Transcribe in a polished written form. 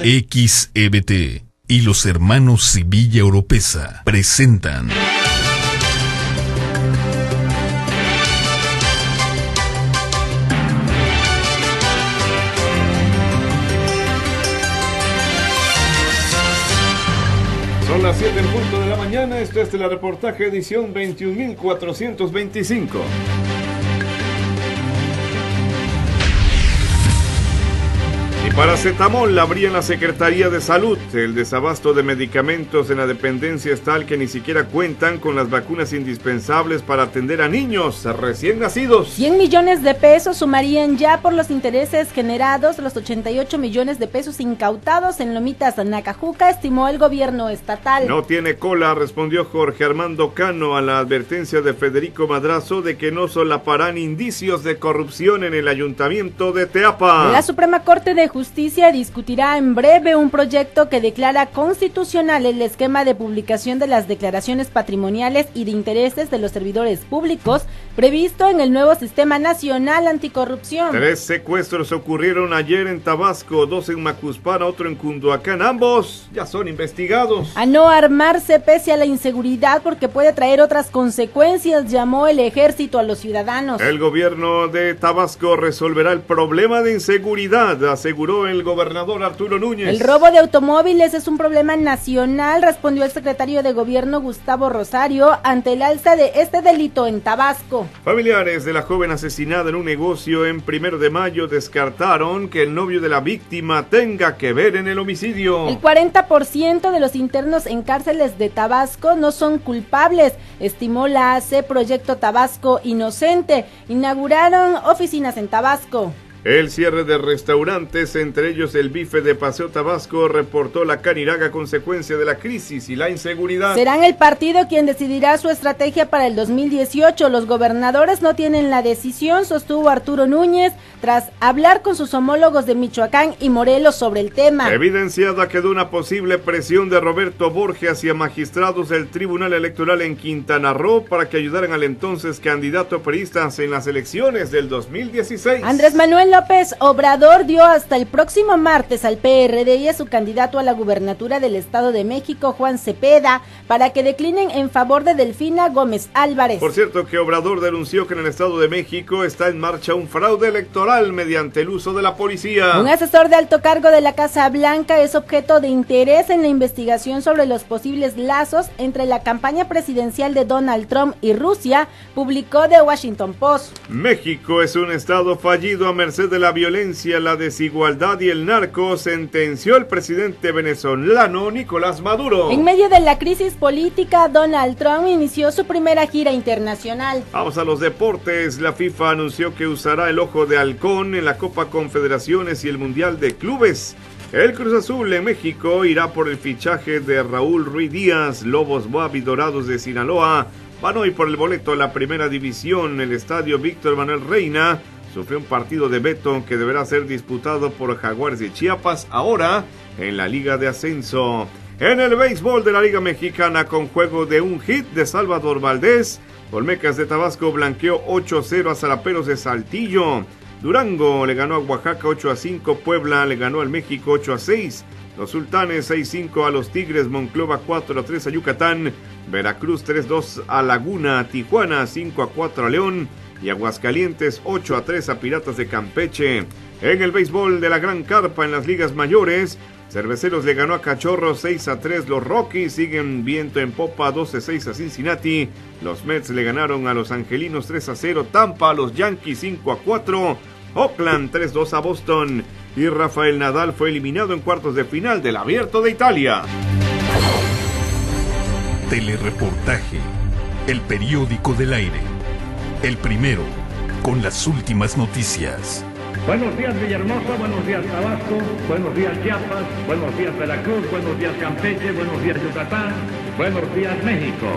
XEBT y los hermanos Sevilla Oropesa presentan Son las 7 en punto de la mañana, esto es la reportaje edición 21.425. Y paracetamol habría en la Secretaría de Salud. El desabasto de medicamentos en la dependencia es tal que ni siquiera cuentan con las vacunas indispensables para atender a niños recién nacidos. 100 millones de pesos sumarían ya por los intereses generados los 88 millones de pesos incautados en Lomitas Nacajuca, estimó el gobierno estatal. No tiene cola, respondió Jorge Armando Cano a la advertencia de Federico Madrazo de que no solaparán indicios de corrupción en el ayuntamiento de Teapa. La Suprema Corte de Justicia discutirá en breve un proyecto que declara constitucional el esquema de publicación de las declaraciones patrimoniales y de intereses de los servidores públicos previsto en el nuevo Sistema Nacional Anticorrupción. 3 secuestros ocurrieron ayer en Tabasco, 2 en Macuspana, otro en Cunduacán. Ambos ya son investigados. A no armarse pese a la inseguridad porque puede traer otras consecuencias, llamó el ejército a los ciudadanos. El gobierno de Tabasco resolverá el problema de inseguridad, aseguró el gobernador Arturo Núñez. El robo de automóviles es un problema nacional, respondió el secretario de Gobierno Gustavo Rosario ante el alza de este delito en Tabasco. Familiares de la joven asesinada en un negocio en 1 de Mayo descartaron que el novio de la víctima tenga que ver en el homicidio. El 40% de los internos en cárceles de Tabasco no son culpables, estimó la AC Proyecto Tabasco Inocente. Inauguraron oficinas en Tabasco. El cierre de restaurantes, entre ellos el Bife de Paseo Tabasco, reportó la Caniraga a consecuencia de la crisis y la inseguridad. Serán el partido quien decidirá su estrategia para el 2018. Los gobernadores no tienen la decisión, sostuvo Arturo Núñez, tras hablar con sus homólogos de Michoacán y Morelos sobre el tema. Evidenciada quedó una posible presión de Roberto Borges hacia magistrados del Tribunal Electoral en Quintana Roo para que ayudaran al entonces candidato priista en las elecciones del 2016. Andrés Manuel López Obrador dio hasta el próximo martes al PRD y a su candidato a la gubernatura del Estado de México, Juan Cepeda, para que declinen en favor de Delfina Gómez Álvarez. Por cierto que Obrador denunció que en el Estado de México está en marcha un fraude electoral mediante el uso de la policía. Un asesor de alto cargo de la Casa Blanca es objeto de interés en la investigación sobre los posibles lazos entre la campaña presidencial de Donald Trump y Rusia, publicó The Washington Post. México es un estado fallido a merced de la violencia, la desigualdad y el narco, sentenció el presidente venezolano Nicolás Maduro. En medio de la crisis política, Donald Trump inició su primera gira internacional. Vamos a los deportes. La FIFA anunció que usará el ojo de halcón en la Copa Confederaciones y el Mundial de Clubes. El Cruz Azul en México irá por el fichaje de Raúl Ruiz Díaz. Lobos Buap y Dorados de Sinaloa van hoy por el boleto a la primera división. El estadio Víctor Manuel Reina sufrió un partido de veto que deberá ser disputado por Jaguares de Chiapas, ahora en la Liga de Ascenso. En el béisbol de la Liga Mexicana, con juego de un hit de Salvador Valdés, Olmecas de Tabasco blanqueó 8-0 a Zaraperos de Saltillo. Durango le ganó a Oaxaca 8-5, Puebla le ganó al México 8-6. Los Sultanes 6-5 a los Tigres, Monclova 4-3 a Yucatán, Veracruz 3-2 a Laguna, Tijuana 5-4 a León y Aguascalientes 8-3 a Piratas de Campeche. En el béisbol de la Gran Carpa en las ligas mayores, Cerveceros le ganó a Cachorros 6-3, los Rockies siguen viento en popa 12-6 a Cincinnati, los Mets le ganaron a los Angelinos 3-0, Tampa a los Yankees 5-4, Oakland 3-2 a Boston y Rafael Nadal fue eliminado en cuartos de final del Abierto de Italia. Telereportaje, el periódico del aire, el primero con las últimas noticias. Buenos días Villahermosa, buenos días Tabasco, buenos días Chiapas, buenos días Veracruz, buenos días Campeche, buenos días Yucatán, buenos días México.